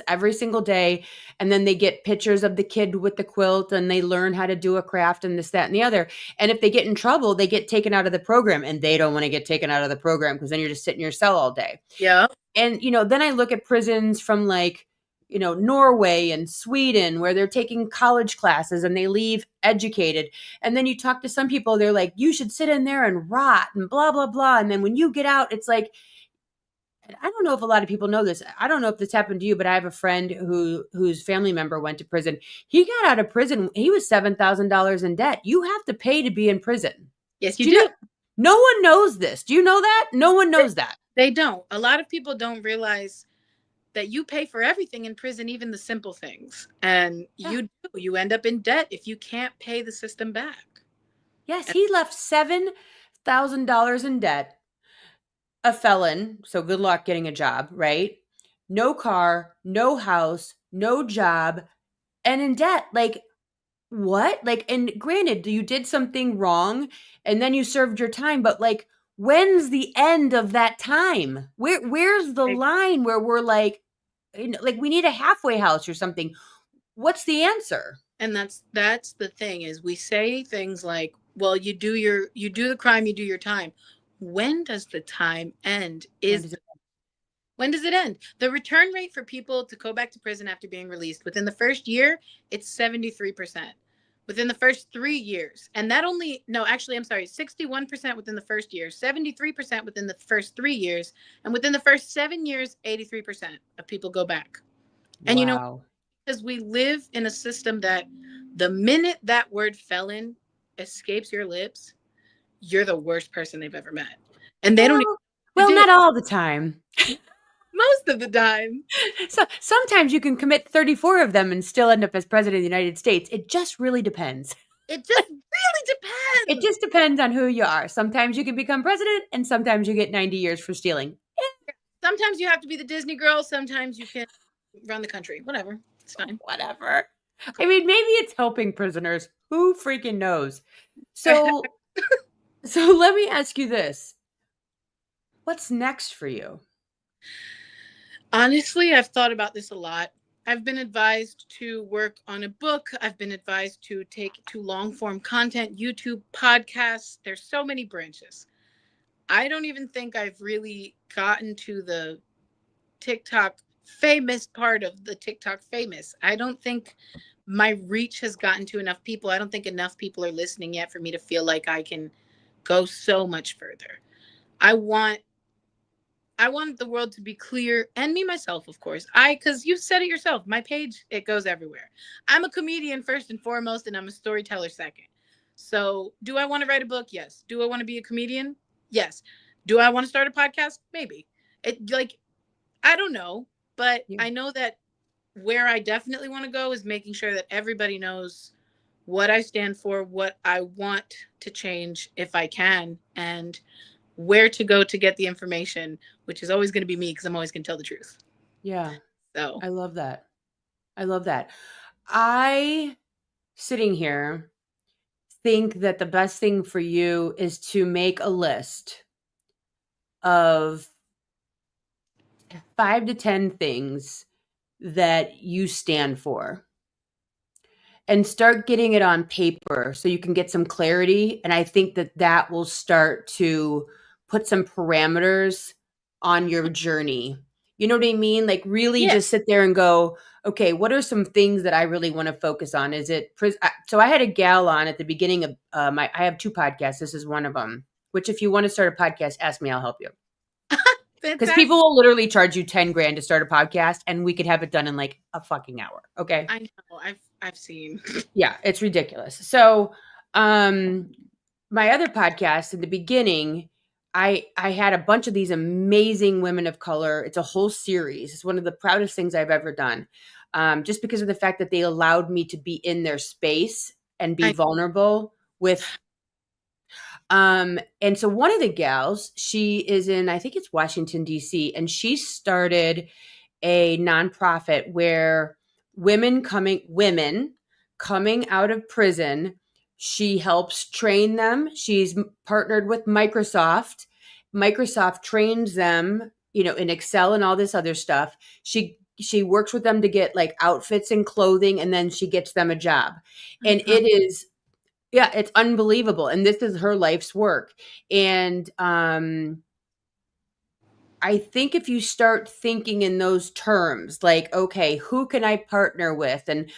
Speaker 2: every single day. And then they get pictures of the kid with the quilt and they learn how to do a craft and this, that, and the other. And if they get in trouble, they get taken out of the program, and they don't want to get taken out of the program because then you're just sitting in your cell all day.
Speaker 1: Yeah.
Speaker 2: And, then I look at prisons from like, Norway and Sweden, where they're taking college classes and they leave educated. And then you talk to some people, they're like, you should sit in there and rot and blah, blah, blah. And then when you get out, it's like, I don't know if a lot of people know this. I don't know if this happened to you, but I have a friend whose family member went to prison. He got out of prison. He was $7,000 in debt. You have to pay to be in prison.
Speaker 1: Yes, you do.
Speaker 2: No one knows this. Do you know that? No one knows that.
Speaker 1: They don't. A lot of people don't realize that you pay for everything in prison, even the simple things. And you end up in debt if you can't pay the system back.
Speaker 2: Yes, he left $7,000 in debt. A felon, so good luck getting a job, right? No car, no house, no job, and in debt. Like, what? Like, and granted, you did something wrong and then you served your time, but like, when's the end of that time? Where's the line where we're like we need a halfway house or something? What's the answer? And
Speaker 1: that's the thing, is we say things like, well, you do the crime, you do your time. When does the time end? When does it end? The return rate for people to go back to prison after being released within the first year, it's 73%. Within the first 3 years. And that 61% within the first year, 73% within the first 3 years, and within the first 7 years, 83% of people go back. And because we live in a system that the minute that word felon escapes your lips, you're the worst person they've ever met. And they don't
Speaker 2: not all the time.
Speaker 1: Most of the time.
Speaker 2: So sometimes you can commit 34 of them and still end up as president of the United States. It just really depends.
Speaker 1: It just really depends.
Speaker 2: It just depends on who you are. Sometimes you can become president and sometimes you get 90 years for stealing.
Speaker 1: Sometimes you have to be the Disney girl. Sometimes you can run the country. Whatever. It's fine.
Speaker 2: Whatever. I mean, maybe it's helping prisoners. Who freaking knows? So let me ask you this. What's next for you?
Speaker 1: Honestly, I've thought about this a lot. I've been advised to work on a book. I've been advised to take to long form content, YouTube, podcasts. There's so many branches. I don't even think I've really gotten to the TikTok famous part of the TikTok famous. I don't think my reach has gotten to enough people. I don't think enough people are listening yet for me to feel like I can go so much further. I want I want the world to be clear, and me myself, of course. Because you said it yourself, my page, it goes everywhere. I'm a comedian first and foremost, and I'm a storyteller second. So, do I want to write a book? Yes. Do I want to be a comedian? Yes. Do I want to start a podcast? Maybe. It like I don't know, but
Speaker 2: Yeah.
Speaker 1: I know that where I definitely want to go is making sure that everybody knows what I stand for, what I want to change if I can, and where to go to get the information, which is always going to be me because I'm always going to tell the truth.
Speaker 2: Yeah.
Speaker 1: So
Speaker 2: I love that. I love that. I, sitting here, think that the best thing for you is to make a list of 5 to 10 things that you stand for and start getting it on paper so you can get some clarity. And I think that that will start to put some parameters on your journey. You know what I mean? Like really
Speaker 1: yeah,
Speaker 2: just sit there and go, okay, what are some things that I really want to focus on? Is it so I had a gal on at the beginning of I have 2 podcasts. This is one of them, which if you want to start a podcast, ask me, I'll help you. Because
Speaker 1: fantastic.
Speaker 2: people will literally charge you 10 grand to start a podcast and we could have it done in like a fucking hour. Okay.
Speaker 1: I know. I've seen.
Speaker 2: Yeah, it's ridiculous. So, my other podcast in the beginning, I had a bunch of these amazing women of color. It's a whole series. It's one of the proudest things I've ever done. Just because of the fact that they allowed me to be in their space and be
Speaker 1: I
Speaker 2: vulnerable with and so one of the gals, she is in, I think it's Washington, D.C., and she started a nonprofit where women coming out of prison, she helps train them. She's partnered with Microsoft. Microsoft trains them, in Excel and all this other stuff. She works with them to get like outfits and clothing, and then she gets them a job. And it is, yeah, it's unbelievable. And this is her life's work. And I think if you start thinking in those terms, like, okay, who can I partner with? And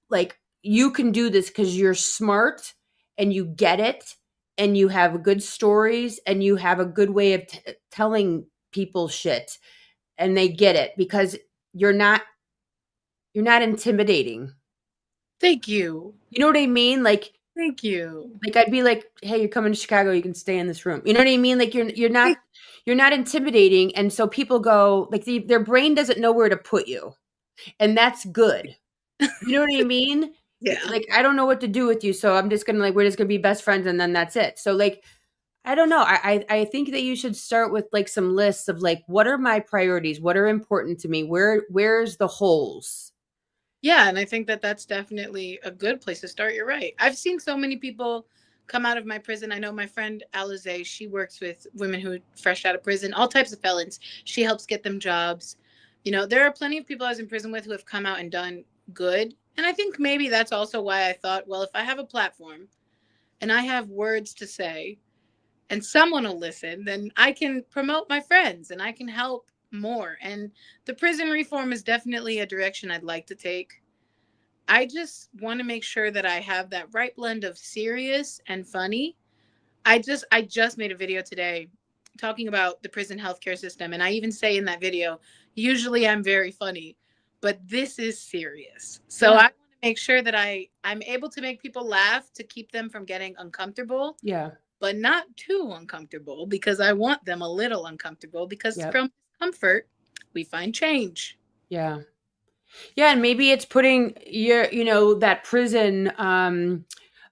Speaker 2: like, you can do this because you're smart and you get it and you have good stories and you have a good way of telling people shit and they get it because you're not intimidating.
Speaker 1: Thank you.
Speaker 2: You know what I mean? Like
Speaker 1: Thank you.
Speaker 2: I'd be like, "Hey, you're coming to Chicago, you can stay in this room." You know what I mean? Like you're not intimidating, and so people go like their brain doesn't know where to put you, and that's good. You know what I mean?
Speaker 1: Yeah.
Speaker 2: Like I don't know what to do with you, so I'm just gonna we're just gonna be best friends, and then that's it. So like I don't know. I think that you should start with like some lists of like what are my priorities, what are important to me, where's the holes.
Speaker 1: Yeah, and I think that that's definitely a good place to start. You're right. I've seen so many people come out of my prison. I know my friend Alize, she works with women who are fresh out of prison, all types of felons. She helps get them jobs. There are plenty of people I was in prison with who have come out and done good. And I think maybe that's also why I thought, well, if I have a platform and I have words to say and someone will listen, then I can promote my friends and I can help more. And the prison reform is definitely a direction I'd like to take. I just want to make sure that I have that right blend of serious and funny. I just made a video today talking about the prison healthcare system, and I even say in that video, usually I'm very funny, but this is serious. So
Speaker 2: Yeah.
Speaker 1: I want to make sure that I'm able to make people laugh to keep them from getting uncomfortable,
Speaker 2: Yeah.
Speaker 1: but not too uncomfortable because I want them a little uncomfortable because
Speaker 2: Yep.
Speaker 1: from comfort we find change.
Speaker 2: Yeah. Yeah, and maybe it's putting that prison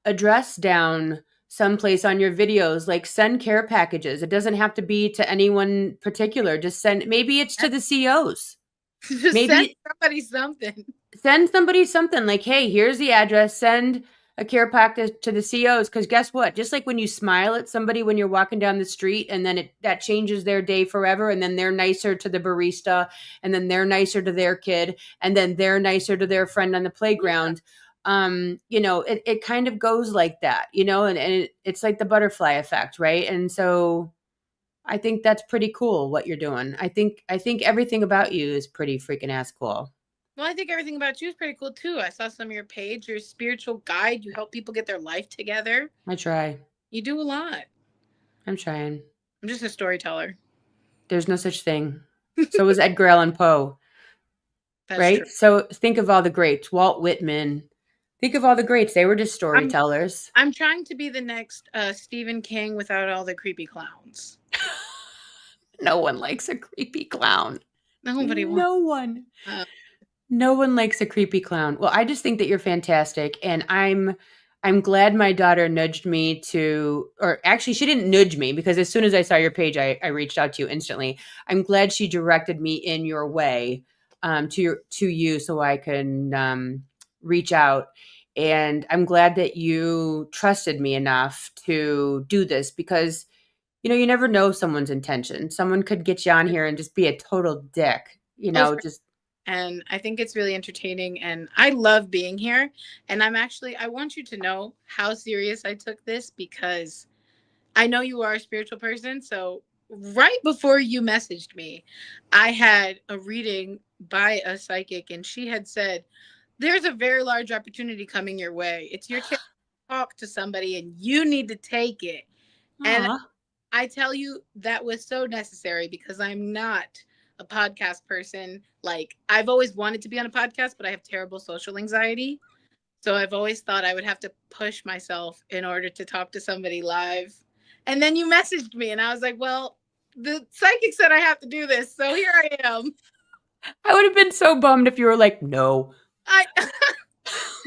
Speaker 2: address down someplace on your videos. Like send care packages. It doesn't have to be to anyone particular. Just send. Maybe it's to the COs.
Speaker 1: Just send
Speaker 2: Maybe
Speaker 1: somebody something.
Speaker 2: send somebody something like, "Hey, here's the address. Send a care package to the COs." Because guess what? Just like when you smile at somebody when you're walking down the street, and then that changes their day forever, and then they're nicer to the barista, and then they're nicer to their kid, and then they're nicer to their friend on the playground. It kind of goes like that, and it's like the butterfly effect, right? And so I think that's pretty cool what you're doing. I think everything about you is pretty freaking ass cool.
Speaker 1: Well, I think everything about you is pretty cool too. I saw some of your page, your spiritual guide. You help people get their life together.
Speaker 2: I try.
Speaker 1: You do a lot.
Speaker 2: I'm trying.
Speaker 1: I'm just a storyteller.
Speaker 2: There's no such thing. So was Edgar Allan Poe,
Speaker 1: That's
Speaker 2: right?
Speaker 1: true.
Speaker 2: So think of all the greats. Walt Whitman. Think of all the greats. They were just
Speaker 1: I'm
Speaker 2: storytellers.
Speaker 1: I'm trying to be the next Stephen King without all the creepy clowns.
Speaker 2: No one likes a creepy clown.
Speaker 1: Nobody wants.
Speaker 2: No one.
Speaker 1: Uh,
Speaker 2: No one likes a creepy clown. Well, I just think that you're fantastic, and I'm glad my daughter nudged me to, or actually she didn't nudge me because as soon as I saw your page, I reached out to you instantly. I'm glad she directed me in your way, to you so I can reach out. And I'm glad that you trusted me enough to do this because you never know someone's intention. Someone could get you on here and just be a total dick.
Speaker 1: oh,
Speaker 2: Just
Speaker 1: and I think it's really entertaining and I love being here. And I want you to know how serious I took this because I know you are a spiritual person. So right before you messaged me, I had a reading by a psychic and she had said, there's a very large opportunity coming your way. It's your chance to talk to somebody and you need to take it. And
Speaker 2: aw.
Speaker 1: I tell you, that was so necessary because I'm not a podcast person. Like, I've always wanted to be on a podcast, but I have terrible social anxiety. So I've always thought I would have to push myself in order to talk to somebody live. And then you messaged me, and I was like, well, the psychic said I have to do this. So here I am.
Speaker 2: I would have been so bummed if you were like, no.
Speaker 1: I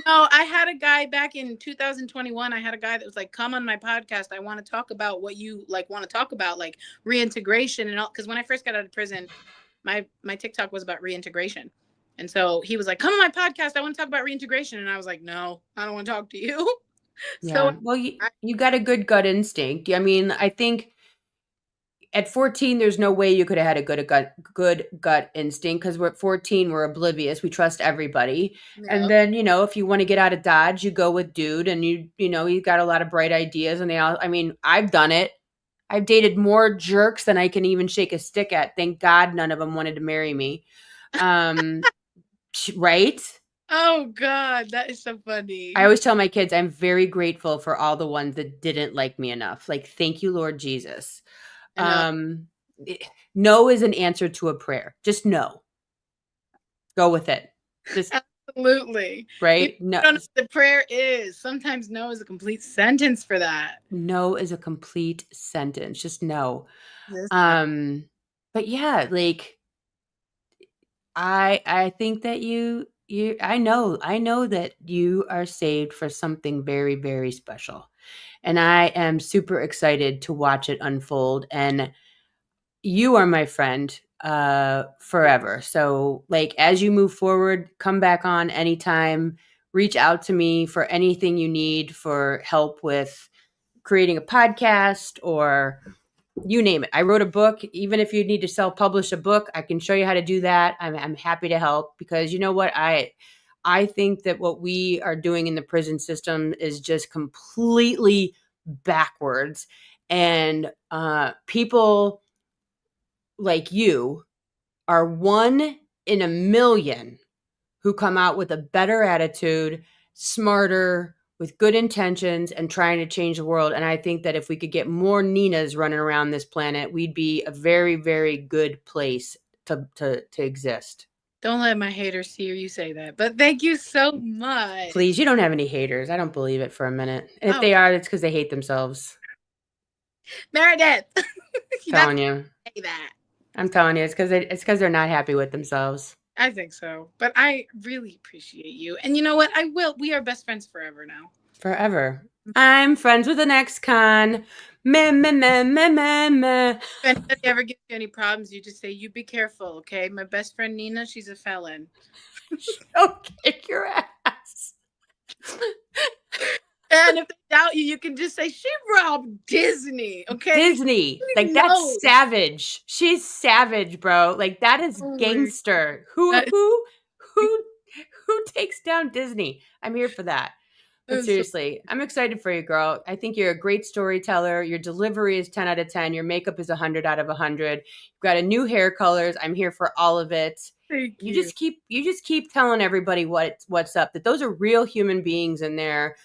Speaker 1: No, I had a guy back in 2021. I had a guy that was like, "Come on my podcast. I want to talk about what you like want to talk about, like reintegration and all." Because when I first got out of prison, my TikTok was about reintegration, and so he was like, "Come on my podcast. I want to talk about reintegration." And I was like, "No, I don't want to talk to you."
Speaker 2: Yeah.
Speaker 1: So
Speaker 2: Well, you got a good gut instinct. I mean, I think at 14, there's no way you could have had a good gut instinct because we're at 14, we're oblivious. We trust everybody. And
Speaker 1: no,
Speaker 2: then, if you want to get out of Dodge, you go with dude and you got a lot of bright ideas and I mean, I've done it. I've dated more jerks than I can even shake a stick at. Thank God none of them wanted to marry me. Um, right?
Speaker 1: oh God, that is so funny.
Speaker 2: I always tell my kids I'm very grateful for all the ones that didn't like me enough. Like, thank you, Lord Jesus.
Speaker 1: I know.
Speaker 2: Um, no is an answer to a prayer. Just no. Go with it. Just
Speaker 1: Absolutely.
Speaker 2: right.
Speaker 1: If
Speaker 2: No,
Speaker 1: you don't know what the prayer is. Sometimes no is a complete sentence for that.
Speaker 2: no is a complete sentence. Just no.
Speaker 1: Yes.
Speaker 2: But yeah, like I think that I know that you are saved for something very, very special. And I am super excited to watch it unfold. And you are my friend forever. So like as you move forward, come back on anytime, reach out to me for anything you need for help with creating a podcast or you name it. I wrote a book. Even if you need to self-publish a book, I can show you how to do that. I'm happy to help because you know what? I think that what we are doing in the prison system is just completely backwards. And people like you are one in a million who come out with a better attitude, smarter, with good intentions and trying to change the world. And I think that if we could get more Ninas running around this planet, we'd be a very, very good place to exist.
Speaker 1: Don't let my haters hear you say that. But thank you so much.
Speaker 2: Please, you don't have any haters. I don't believe it for a minute. And if
Speaker 1: Oh.
Speaker 2: they are, it's because they hate themselves.
Speaker 1: Meredith.
Speaker 2: Telling you.
Speaker 1: Say that.
Speaker 2: I'm telling you, it's because they're not happy with themselves.
Speaker 1: I think so. But I really appreciate you. And you know what? We are best friends forever now.
Speaker 2: Forever. I'm friends with an ex-con. Meh, meh, meh, meh, meh, meh.
Speaker 1: If anybody ever gives you any problems, you just say, you be careful, okay? My best friend Nina, she's a felon.
Speaker 2: She'll kick your ass.
Speaker 1: And if they doubt you, you can just say, she robbed Disney, okay?
Speaker 2: Disney. Like, that's savage. She's savage, bro. Like, that is gangster. Who takes down Disney? I'm here for that. But seriously, I'm excited for you, girl. I think you're a great storyteller. Your delivery is 10 out of 10. Your makeup is 100 out of 100. You've got a new hair colors. I'm here for all of it.
Speaker 1: Thank you.
Speaker 2: You just keep telling everybody what's up. That those are real human beings in there.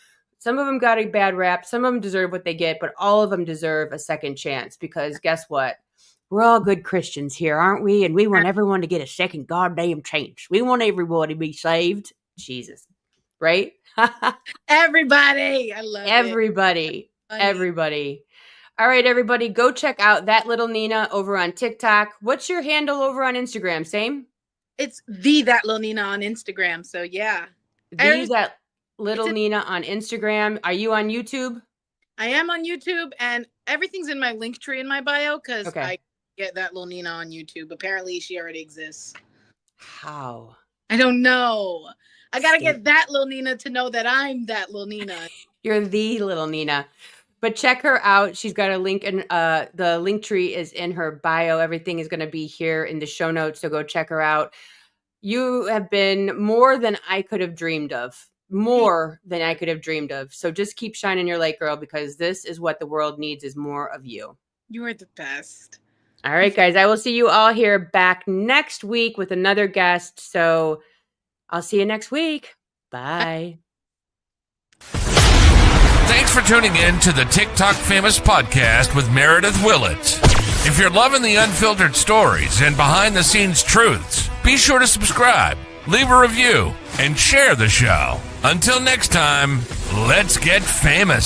Speaker 2: Some of them got a bad rap. Some of them deserve what they get, but all of them deserve a second chance because guess what? we're all good Christians here, aren't we? And we want everyone to get a second goddamn chance. We want everybody to be saved. Jesus. Right?
Speaker 1: Everybody. I love
Speaker 2: Everybody.
Speaker 1: it.
Speaker 2: Everybody. All right, everybody, go check out That Little Nina over on TikTok. What's your handle over on Instagram? Same?
Speaker 1: It's That Little Nina on Instagram. So yeah.
Speaker 2: That Little Nina on Instagram. Are you on YouTube?
Speaker 1: I am on YouTube, and everything's in my link tree in my bio because I get That Little Nina on YouTube. Apparently, she already exists.
Speaker 2: How?
Speaker 1: I don't know. I got to get That Little Nina to know that I'm That Little Nina.
Speaker 2: You're the Little Nina. But check her out. She's got a link, and the link tree is in her bio. Everything is going to be here in the show notes, so go check her out. You have been more than I could have dreamed of. More than I could have dreamed of. So just keep shining your light, girl, because this is what the world needs, is more of you.
Speaker 1: You are the best.
Speaker 2: All right, guys. I will see you all here back next week with another guest. So I'll see you next week. Bye.
Speaker 3: Thanks for tuning in to the TikTok Famous Podcast with Meredith Willett. If you're loving the unfiltered stories and behind-the-scenes truths, be sure to subscribe, leave a review, and share the show. Until next time, let's get famous.